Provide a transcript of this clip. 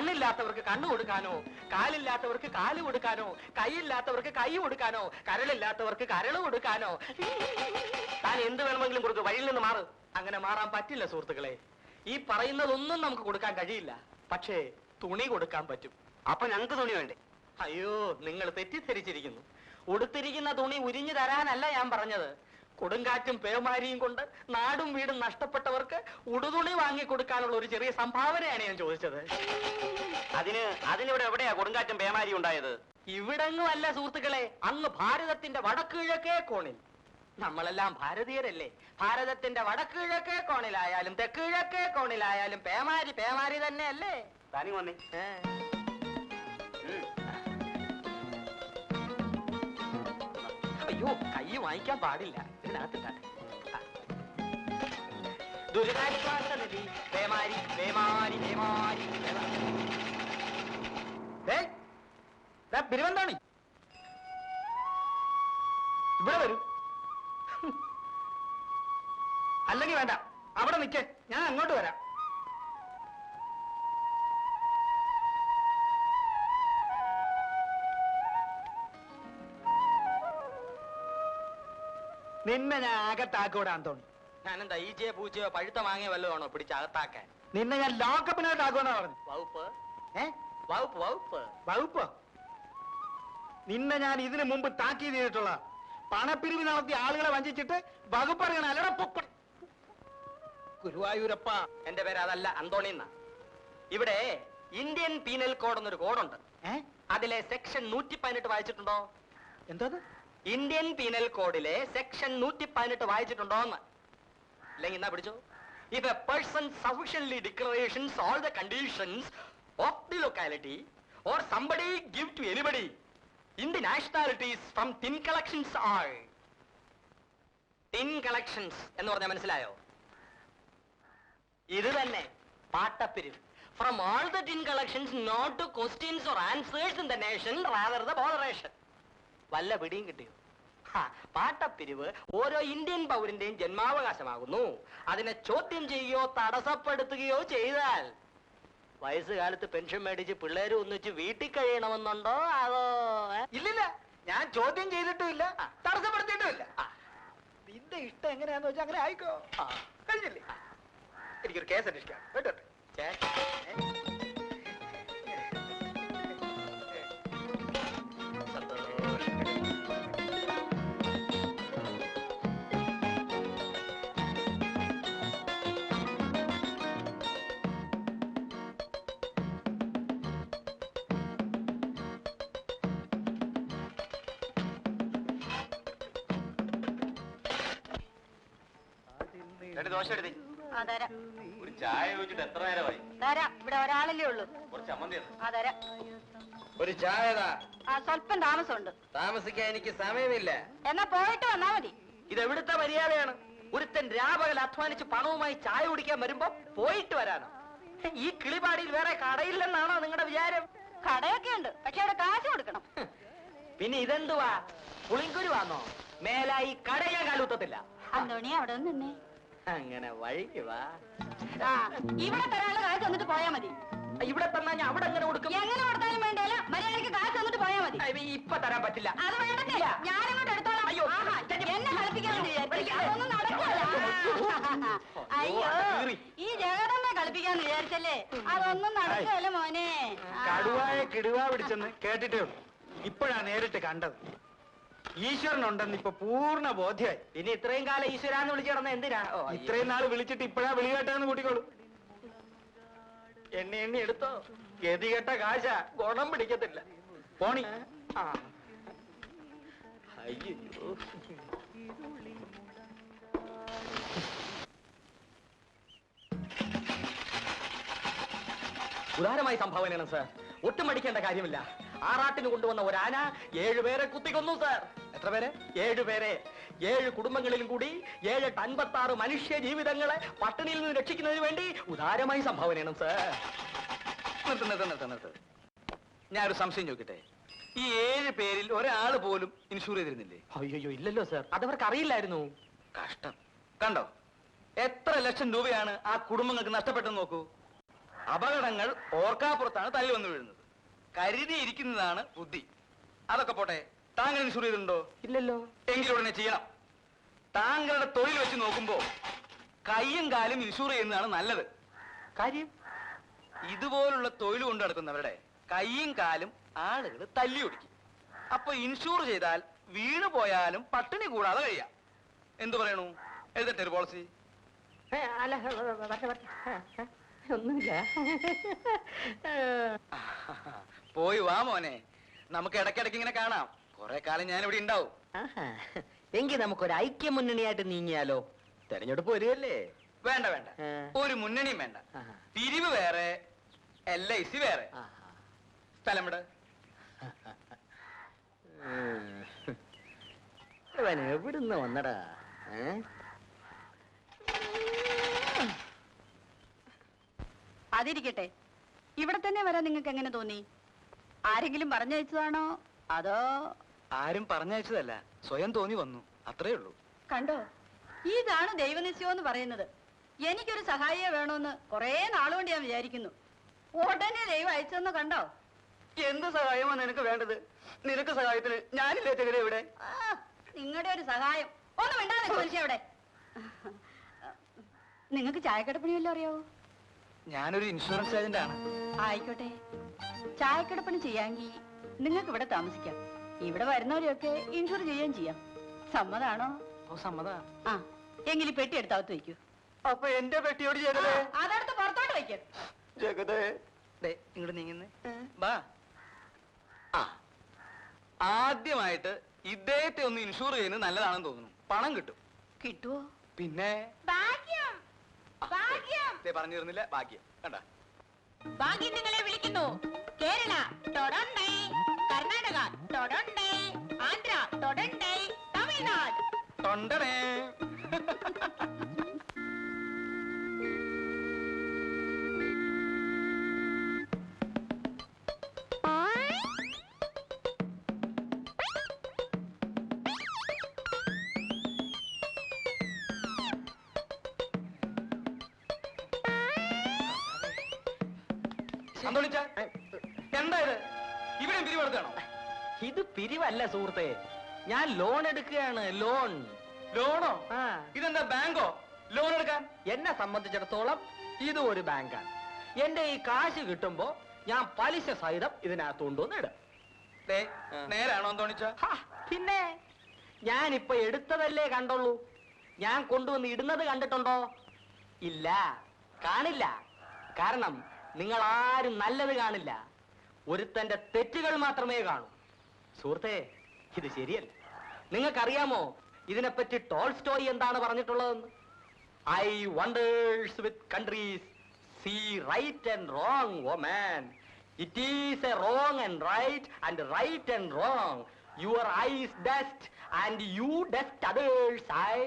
കണ്ണില്ലാത്തവർക്ക് കണ്ണു കൊടുക്കാനോ, കാലില്ലാത്തവർക്ക് കാല് കൊടുക്കാനോ, കൈയില്ലാത്തവർക്ക് കൈ കൊടുക്കാനോ, കരളില്ലാത്തവർക്ക് കരള് കൊടുക്കാനോ, താൻ എന്ത് വേണമെങ്കിലും കൊടുക്കുക, വഴിയിൽ നിന്ന് മാറ്. അങ്ങനെ മാറാൻ പറ്റില്ല സുഹൃത്തുക്കളെ. ഈ പറയുന്നതൊന്നും നമുക്ക് കൊടുക്കാൻ കഴിയില്ല. പക്ഷേ തുണി കൊടുക്കാൻ പറ്റും. അപ്പൊ ഞങ്ങൾക്ക് തുണി വേണ്ടേ? അയ്യോ, നിങ്ങൾ തെറ്റിദ്ധരിച്ചിരിക്കുന്നു. ഉടുത്തിരിക്കുന്ന തുണി ഉരിഞ്ഞു തരാനല്ല ഞാൻ പറഞ്ഞത്. കൊടുങ്കാറ്റും പേമാരിയും കൊണ്ട് നാടും വീടും നഷ്ടപ്പെട്ടവർക്ക് ഉടുതുണി വാങ്ങിക്കൊടുക്കാനുള്ള ഒരു ചെറിയ സംഭാവനയാണ് ഞാൻ ചോദിച്ചത്. അതിനിവിടെ എവിടെയാ കൊടുങ്കാറ്റും പേമാരിയും ഉണ്ടായത്? ഇവിടെങ്ങും അല്ല സുഹൃത്തുക്കളെ, അങ്ങ് ഭാരതത്തിന്റെ വടക്കിഴക്കേ കോണിൽ. നമ്മളെല്ലാം ഭാരതീയരല്ലേ? ഭാരതത്തിന്റെ വടക്കിഴക്കേ കോണിലായാലും തെക്കിഴക്കേ കോണിലായാലും പേമാരി പേമാരി തന്നെ അല്ലേ? താനി വന്നേ. അയ്യോ, കൈ വാങ്ങിക്കാൻ പാടില്ല. ഇതിനകത്തിട്ടാട്ടെ. ദുരിതാശ്വാസ നിധി പേമാരി പേമാരി പേമാരി. ബിരുവന്താണി ഇവിടെ വരൂ. അല്ലെങ്കിൽ വേണ്ട, അവിടെ നിൽക്കേ, ഞാൻ അങ്ങോട്ട് വരാം. നിന്നെ ഞാൻ അകത്താക്കൂടാൻ തോന്നി. ഞാനെന്താ ഈച്ചയോ പൂച്ചയോ പഴുത്ത മാങ്ങയോ വല്ലതാണോ പിടിച്ചകത്താക്കാൻ? നിന്നെ ഞാൻ ലോക്കപ്പിനകത്താക്കുമെന്നാ പറഞ്ഞു. വകുപ്പ് വകുപ്പ് വകുപ്പ് വകുപ്പ് നിന്നെ ഞാൻ ഇതിനു മുമ്പ് താക്കീത് ചെയ്തിട്ടുള്ള പണപ്പിരിവ് നടത്തി ആളുകളെ വഞ്ചിച്ചിട്ട് വകുപ്പ് അറിയണം. അല്ലട ഗുരുവായൂരപ്പ. എന്റെ പേര് അതല്ല, അന്തോണിന്ന. ഇവിടെ ഇന്ത്യൻ പീനൽ കോഡ് എന്നൊരു കോഡുണ്ട്. അതിലെ സെക്ഷൻ 118 വായിച്ചിട്ടുണ്ടോ? എന്തോ ഇന്ത്യൻ പീനൽ കോഡിലെ സെക്ഷൻ 118 വായിച്ചിട്ടുണ്ടോ എന്ന്? അല്ലെങ്കിൽ എന്നാ പിടിച്ചോ. If a person sufficiently declarations all the conditions of the locality or somebody give to anybody in the nationalities from tin collections are. tin collections എന്ന് പറഞ്ഞാൽ മനസ്സിലായോ? ഇത് തന്നെ പാട്ടപ്പിരിവ്. From all the tin collections, not to questions or answers in the nation, rather the botheration. വല്ല പിടിയും കിട്ടിയോ? പാട്ടപ്പിരിവ് ഓരോ Indian പൗരന്റെയും ജന്മാവകാശമാകുന്നു. അതിനെ ചോദ്യം ചെയ്യുകയോ തടസ്സപ്പെടുത്തുകയോ ചെയ്താൽ വയസ്സുകാലത്ത് പെൻഷൻ മേടിച്ച് പിള്ളേര് ഒന്നിച്ച് വീട്ടിൽ കഴിയണമെന്നുണ്ടോ? അതോ? ഇല്ലില്ല, ഞാൻ ചോദ്യം ചെയ്തിട്ടുമില്ല, തടസ്സപ്പെടുത്തിയിട്ടുമില്ല. നിന്റെ ഇഷ്ടം എങ്ങനെയാന്ന് വെച്ചാൽ അങ്ങനെ ആയിക്കോ. കഴിഞ്ഞില്ലേ? എനിക്കൊരു കേസ് അന്വേഷിക്കാം കേട്ടോ. ദോശ എടുത്തി ഒരു ചായ ചോദിച്ചിട്ട് എത്ര നേരമായി? ഇവിടെ ഒരാളല്ലേ ഉള്ളൂ. കുറച്ച് ചമ്മന്തി ഒരു ചായ. സ്വല്പം താമസമുണ്ട്. താമസിക്കാൻ എനിക്ക് സമയമില്ല. എന്നാ പോയിട്ട് വന്നാ മതി. ഇതെവിടുത്തെ മര്യാദയാണ്? ഒരുത്തൻ രാപകൽ അധ്വാനിച്ച് പണവുമായി ചായ കുടിക്കാൻ വരുമ്പോ പോയിട്ട് വരാനോ? ഈ കിളിപാടിയിൽ വേറെ കടയില്ലെന്നാണോ നിങ്ങളുടെ വിചാരം? കടയൊക്കെ ഉണ്ട്, പക്ഷെ അവിടെ കാശ് കൊടുക്കണം. പിന്നെ ഇതെന്തുവാ, പുളിങ്കുരുവാന്നോ? മേലായി കട ഞാൻ കാലൂത്തത്തില്ല. അന്തോണി അവിടെ നിന്നേ. അങ്ങനെ വഴിക്ക് വാ. ഇവിടെ തരാനുള്ള കാശ് തന്നിട്ട് പോയാ മതി. ഇവിടെ തന്നാ ഞാൻ അവിടെ എങ്ങനെ കൊടുക്കും? എങ്ങനെ കൊടുത്താലും വേണ്ടല്ല, മര്യാദയ്ക്ക് കാശ് തന്നിട്ട് പോയാ മതി. ഇപ്പൊ തരാൻ പറ്റില്ല. അത് വേണ്ടത്തില്ല, ഞാനങ്ങോട്ട് എടുത്തോളാം. അയ്യോ, എന്നെ കളിപ്പിക്കാൻ അതൊന്നും നടക്കില്ല. അയ്യോ, ഈ ജഗതമ്മ കളിപ്പിക്കാന്ന് വിചാരിച്ചല്ലേ? അതൊന്നും നടക്കല്ല മോനെ. കടുവായെ കിടുവാ പിടിച്ചെന്ന് കേട്ടിട്ടേ ഉള്ളൂ, ഇപ്പോഴാ നേരിട്ട് കണ്ടത്. ഈശ്വരനുണ്ടെന്ന് ഇപ്പൊ പൂർണ്ണ ബോധ്യമായി. ഇനി ഇത്രയും കാലം ഈശ്വരാന്ന് വിളിച്ചു കിടന്ന എന്തിനാ? ഇത്രയും നാൾ വിളിച്ചിട്ട് ഇപ്പോഴാ വിളി കേട്ടെന്ന് കൂട്ടിക്കോളൂ. എണ്ണി എണ്ണി എടുത്തോ, ഗതികെട്ട കാശ, ഗുണം പിടിക്കത്തില്ല. പോണി. അയ്യോ, ഉദാരമായി സംഭാവനയാണ് സാർ, ഒട്ടും മടിക്കേണ്ട കാര്യമില്ല. ആറാട്ടിന് കൊണ്ടുവന്ന ഒരു ആന 7 പേരെ കുത്തിക്കൊന്നു സാർ. എത്ര പേരെ? 7 പേരെ. 7 കുടുംബങ്ങളിലും കൂടി 756 മനുഷ്യ ജീവിതങ്ങളെ പട്ടിണിയിൽ നിന്ന് രക്ഷിക്കുന്നതിന് വേണ്ടി ഉദാരമായി സംഭാവനയാണ് സാർ. നിർത്ത്. ഞാനൊരു സംശയം ചോദിക്കട്ടെ, ഈ 7 പേരിൽ ഒരാള് പോലും ഇൻഷൂർ ചെയ്തിരുന്നില്ലേ? അയ്യോ, ഇല്ലല്ലോ സാർ, അതവർക്ക് അറിയില്ലായിരുന്നു. കഷ്ടം. കണ്ടോ എത്ര ലക്ഷം രൂപയാണ് ആ കുടുംബങ്ങൾക്ക് നഷ്ടപ്പെട്ടെന്ന് നോക്കൂ. അപകടങ്ങൾ ഓർക്കാപ്പുറത്താണ് തല്ലി വന്നു വീഴുന്നത്. കരുതിയിരിക്കുന്നതാണ് ബുദ്ധി. അതൊക്കെ പോട്ടെ, താങ്കൾ ഇൻഷൂർ ചെയ്തിട്ടുണ്ടോ? ഇല്ലല്ലോ. എങ്കിലുടനെ ചെയ്യണം. താങ്കളുടെ തൊഴിൽ വെച്ച് നോക്കുമ്പോ കയ്യും കാലും ഇൻഷൂർ ചെയ്യുന്നതാണ് നല്ലത്. കാര്യം ഇതുപോലുള്ള തൊഴിൽ കൊണ്ട് നടക്കുന്നവരുടെ കയ്യും കാലും ആളുകൾ തല്ലി ഒടിക്കും. അപ്പൊ ഇൻഷൂർ ചെയ്താൽ വീണു പോയാലും പട്ടിണി കൂടാതെ കഴിയാം. എന്തു പറയണു? എഴുതട്ടെ ഒരു പോളിസി? അല്ല, ഒന്നുമില്ല. പോയി വാ മോനെ, നമുക്ക് ഇടയ്ക്കിടയ്ക്ക് ഇങ്ങനെ കാണാം. കുറെ കാലം ഞാൻ ഇവിടെ ഉണ്ടാവും. എങ്കിൽ നമുക്കൊരു ഐക്യ മുന്നണിയായിട്ട് നീങ്ങിയാലോ? തെരഞ്ഞെടുപ്പ് വരികയല്ലേ? വേണ്ട വേണ്ട, ഒരു മുന്നണിയും വേണ്ട. പിരിവ് വേറെ, LIC വേറെ. സ്ഥലം ഇവിടെ. ഇവൻ എവിടുന്ന് വന്നടാ? അതിരിക്കട്ടെ, ഇവിടെ തന്നെ വരാൻ നിങ്ങൾക്ക് എങ്ങനെ തോന്നി? ആരെങ്കിലും പറഞ്ഞയച്ചതാണോ അതോ? ആരും പറഞ്ഞയച്ചതല്ല, സ്വയം തോന്നി വന്നു, അത്രേ ഉള്ളൂ. കണ്ടോ, ഇതാണ് ദൈവനിശ്ചയം എന്ന് പറയുന്നത്. എനിക്കൊരു സഹായിയെ വേണമെന്ന് കുറെ നാളുകൊണ്ട് ഞാൻ വിചാരിക്കുന്നു. ഉടനെ ദൈവം അയച്ചെന്ന് കണ്ടോ? എന്ത് സഹായമാണ് നിനക്ക് വേണ്ടത്? നിനക്ക് സഹായത്തിന് ഞാനില്ലേ ചെകരെ ഇവിടെ? നിങ്ങളുടെ ഒരു സഹായം ഒന്നും വേണ്ടാതെ മനുഷ്യ അവിടെ. നിങ്ങൾക്ക് ചായക്കടപ്പണി വല്ലതും അറിയാവോ? ഞാനൊരു ഇൻഷുറൻസ് ഏജന്റ് ആണ്. ആയിക്കോട്ടെ, ചായക്കടപ്പണി ചെയ്യാമെങ്കിൽ നിങ്ങൾക്ക് ഇവിടെ താമസിക്കാം. ഇവിടെ വരുന്നവരെയൊക്കെ ഇൻഷുർ ചെയ്യുകയും ചെയ്യാം. സമ്മതാണോ? ഓ, സമ്മത. ആ, എങ്കിൽ ഈ പെട്ടി എടുത്തകത്ത് വയ്ക്കൂ. അപ്പൊ എന്റെ പെട്ടിയോട് ജഗതേ? അതെടുത്ത് പുറത്തോട്ട് വയ്ക്കും. ജഗതേ, ഇങ്ങോട്ട് നീങ്ങുന്നേ, ബാ. ആ, ആദ്യമായിട്ട് ഇദ്ദേഹത്തെ ഒന്ന് ഇൻഷൂർ ചെയ്യുന്നത് നല്ലതാണെന്ന് തോന്നുന്നു. പണം കിട്ടും. കിട്ടുവോ? പിന്നെ ഭാഗ്യം, ഭാഗ്യം. പറഞ്ഞു തരുന്നില്ല, ഭാഗ്യം. കണ്ട, ഭാഗ്യം നിങ്ങളെ വിളിക്കുന്നു. കേരള തൊടണ്ടേ, കർണാടക തൊടണ്ടേ, ആന്ധ്ര തൊടണ്ടേ, തമിഴ്നാട് തൊണ്ടണേ. എന്താ ഇത്? ഇവിടെ പിരിവെടുത്താണോ? ഇത് പിരിവല്ല സുഹൃത്തെ, ഞാൻ ലോൺ എടുക്കുകയാണ്. ലോൺ. ലോണോ? ഇതെന്താ ബാങ്കോ ലോൺ എടുക്കാൻ? എന്നെ സംബന്ധിച്ചിടത്തോളം ഇത് ഒരു ബാങ്കാണ്. എന്റെ ഈ കാശ് കിട്ടുമ്പോ ഞാൻ പലിശ സഹിതം ഇതിനകത്ത് കൊണ്ടുവന്ന് ഇടും. നേരാണോ തോണിച്ച? പിന്നെ ഞാനിപ്പൊ എടുത്തതല്ലേ കണ്ടുള്ളൂ. ഞാൻ കൊണ്ടുവന്ന് ഇടുന്നത് കണ്ടിട്ടുണ്ടോ? ഇല്ല, കാണില്ല. കാരണം നിങ്ങൾ ആരും നല്ലത് കാണില്ല, ഒരുത്തന്റെ തെറ്റുകൾ മാത്രമേ കാണൂ. സുഹൃത്തെ, ഇത് ശരിയല്ല. നിങ്ങൾക്കറിയാമോ ഇതിനെപ്പറ്റി ടോൾസ്റ്റോയ് എന്താണ് പറഞ്ഞിട്ടുള്ളതെന്ന്? I wonders with countries see right and wrong, oh man. It is a wrong and right and wrong. Your eyes dust and you dust others I.